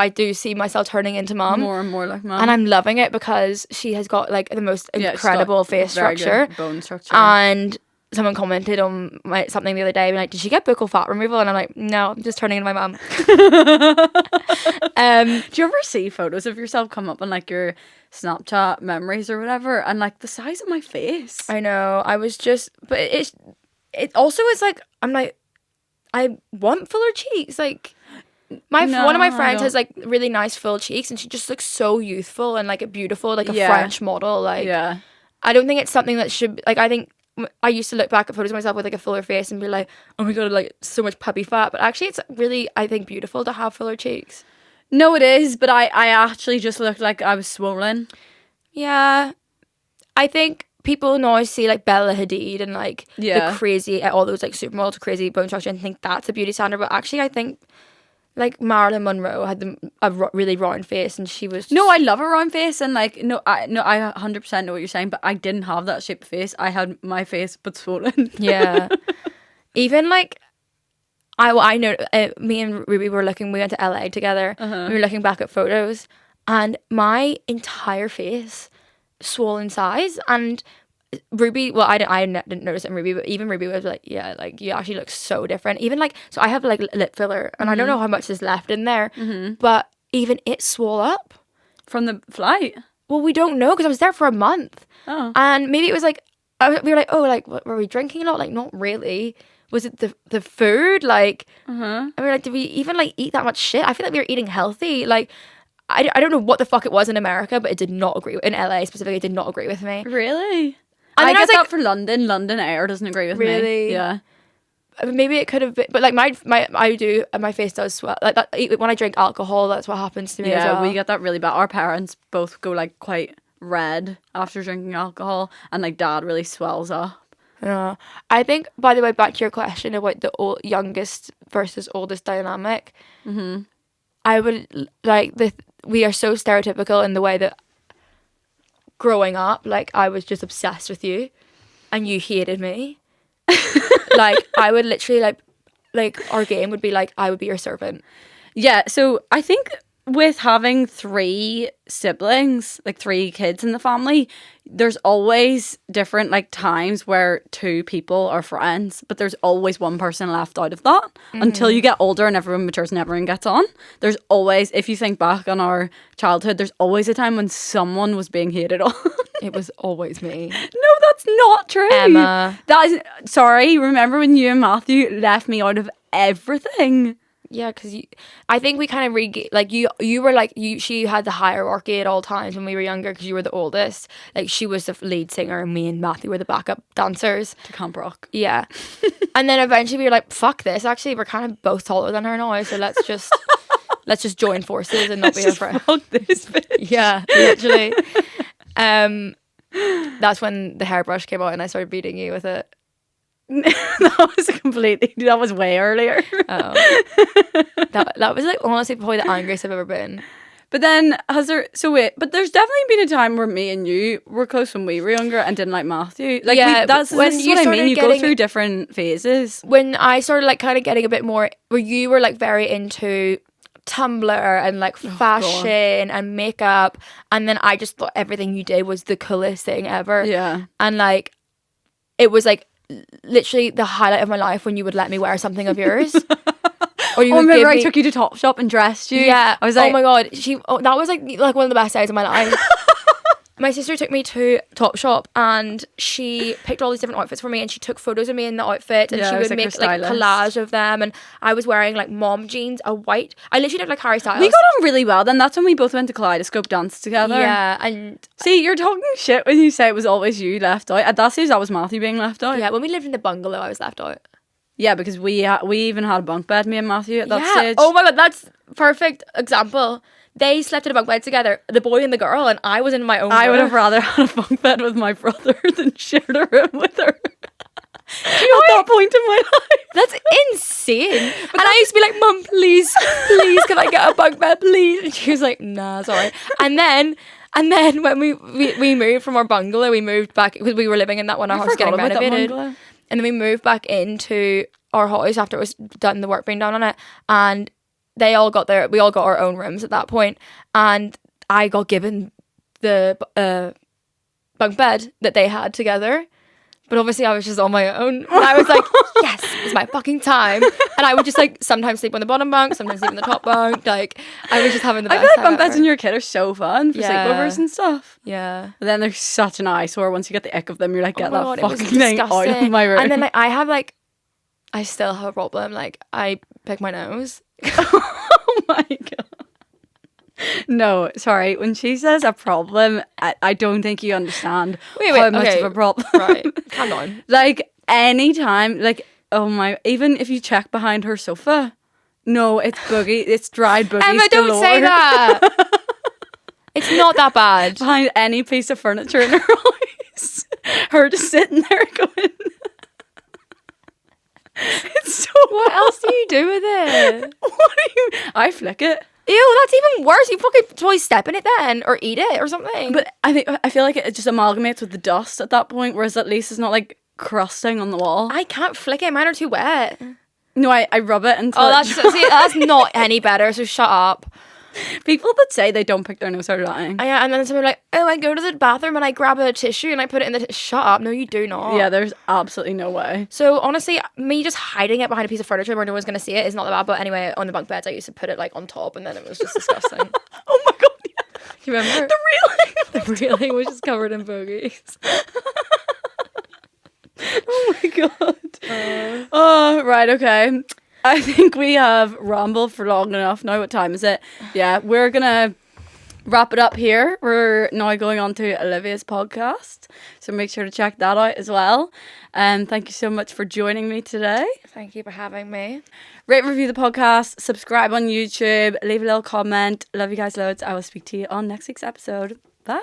do see myself turning into Mum. More and more like Mum. And I'm loving it because she has got like the most incredible face very structure. good bone structure. And someone commented on something the other day, like, did she get buccal fat removal? And I'm like, no, I'm just turning into my mum. Do you ever see photos of yourself come up on like your Snapchat memories or whatever, and like the size of my face? I know. I was just, but it also is like, I'm like, I want fuller cheeks. Like one of my friends has like really nice full cheeks, and she just looks so youthful and like beautiful, like a French model. Like, yeah. I don't think it's something that should, like, I think I used to look back at photos of myself with like a fuller face and be like, oh my god, like so much puppy fat. But actually it's really, I think, beautiful to have fuller cheeks. No, it is, but I actually just looked like I was swollen. Yeah. I think people now see like Bella Hadid and like the crazy, all those like supermodels, crazy bone structure, and think that's a beauty standard. But actually I think like Marilyn Monroe had a really round face, and she was... No, I love a round face, and like, I 100% know what you're saying, but I didn't have that shape of face. I had my face but swollen. Yeah. Even like, I know, me and Ruby we went to LA together. Uh-huh. We were looking back at photos, and my entire face swollen size, and Ruby, well, I didn't notice it in Ruby, but even Ruby was like, yeah, like, you actually look so different. Even like, so I have like lip filler, and I don't know how much is left in there, but even it swole up. From the flight? Well, we don't know, because I was there for a month. Oh. And maybe it was like, we were like, oh, like, what, were we drinking a lot? Like, not really. Was it the food? Like, and we were like, did we even like eat that much shit? I feel like we were eating healthy. Like, I don't know what the fuck it was in America, but it did not agree, in LA specifically, it did not agree with me. Really? And I get like, that for London. London Air doesn't agree with me. Really? Yeah. Maybe it could have been, but like my face does swell. Like that, when I drink alcohol, that's what happens to me. Yeah, as well. We get that really bad. Our parents both go like quite red after drinking alcohol, and like Dad really swells up. Yeah. I think, by the way, back to your question about the youngest versus oldest dynamic. Mm-hmm. I would like we are so stereotypical in the way that growing up, like, I was just obsessed with you and you hated me. Like, I would literally like our game would be like, I would be your servant. Yeah, so I think with having 3 siblings, like 3 kids in the family, there's always different like times where 2 people are friends, but there's always one person left out of that until you get older and everyone matures and everyone gets on. There's always, if you think back on our childhood, there's always a time when someone was being hated on. It was always me. No, that's not true. Emma. That is, sorry, remember when you and Matthew left me out of everything? Yeah, because I think we kind of like you were like she had the hierarchy at all times when we were younger, because you were the oldest. Like, she was the lead singer and me and Matthew were the backup dancers to Camp Rock. Yeah. And then eventually we were like, fuck this, actually we're kind of both taller than her now, so let's just join forces and not be her friend. Fuck this bitch. Yeah, literally. That's when the hairbrush came out and I started beating you with it. That was way earlier. Oh. That was like honestly probably the angriest I've ever been. But then but there's definitely been a time where me and you were close when we were younger and didn't like Matthew. Like, yeah, that's what I mean. You go through different phases. When I started like kind of getting a bit more, where you were like very into Tumblr and like fashion and makeup, and then I just thought everything you did was the coolest thing ever. Yeah. And like it was like literally the highlight of my life when you would let me wear something of yours. Or you would remember give I me, took you to Topshop and dressed you? yeah, I was like, oh my god, that was like one of the best days of my life. My sister took me to Topshop and she picked all these different outfits for me, and she took photos of me in the outfit, and Yeah, she it was would like her make like stylist. collage of them, and I was wearing like mom jeans, I literally did like Harry Styles. we got on really well then. That's when we both went to Kaleidoscope dance together. Yeah, and See, you're talking shit when you say it was always you left out. At that stage, that was Matthew being left out. yeah, when we lived in the bungalow, I was left out. Yeah, because we even had a bunk bed, me and Matthew, at that stage. Oh my god, that's perfect example. They slept in a bunk bed together, the boy and the girl, and I was in my own I would room. have rather had a bunk bed with my brother than shared a room with her. At that point in my life. That's insane. And I used to be like, Mum, please, can I get a bunk bed, please? And she was like, nah, sorry. And then when we moved from our bungalow, we moved back, because we were living in that one, our house getting forgot about that renovated. bungalow. And then we moved back into our house after it was done, the work being done on it. And we all got our own rooms at that point. And I got given the bunk bed that they had together. But obviously I was just on my own. And I was like, yes, it's my fucking time. And I would just like sometimes sleep on the bottom bunk, sometimes sleep on the top bunk. Like I was just having the I best feel like time bunk beds ever. in your kid are so fun for Yeah. sleepovers and stuff. Yeah. But then they're such an eyesore. Once you get the ick of them, you're like, get Oh my that God, it was fucking thing out of disgusting. my room. And then like I still have a problem. Like I pick my nose. Oh my god. No, sorry. When she says a problem, I don't think you understand how much okay. of a problem. Right. Calm down. Like anytime, like oh my, even if you check behind her sofa, no, it's boogie, it's dried boogies. Emma, don't galore. say that. It's not that bad. Behind any piece of furniture in her house, her just sitting there going. It's so. What else do you do with it? What do you? I flick it. Ew, that's even worse. You fucking totally step in it then, or eat it, or something. But I feel like it just amalgamates with the dust at that point, whereas at least it's not like crusting on the wall. I can't flick it. Mine are too wet. No, I rub it until. Oh, that's not any better. So shut up. People that say they don't pick their nose are lying. Yeah, and then someone like, oh, I go to the bathroom and I grab a tissue and I put it in the. Shut up. No, you do not. Yeah, there's absolutely no way. So honestly, me just hiding it behind a piece of furniture where no one's gonna see it is not that bad. But anyway, on the bunk beds, I used to put it like on top, and then it was just disgusting. Oh my god! Yeah. You remember? The The railing was just covered in bogies. Oh my god. Oh right, okay. I think we have rambled for long enough now. What time is it? Yeah, we're gonna wrap it up here. We're now going on to Olivia's podcast, so make sure to check that out as well. Thank you so much for joining me today. Thank you for having me. Rate and review the podcast, subscribe on YouTube, leave a little comment. Love you guys loads. I will speak to you on next week's episode. Bye.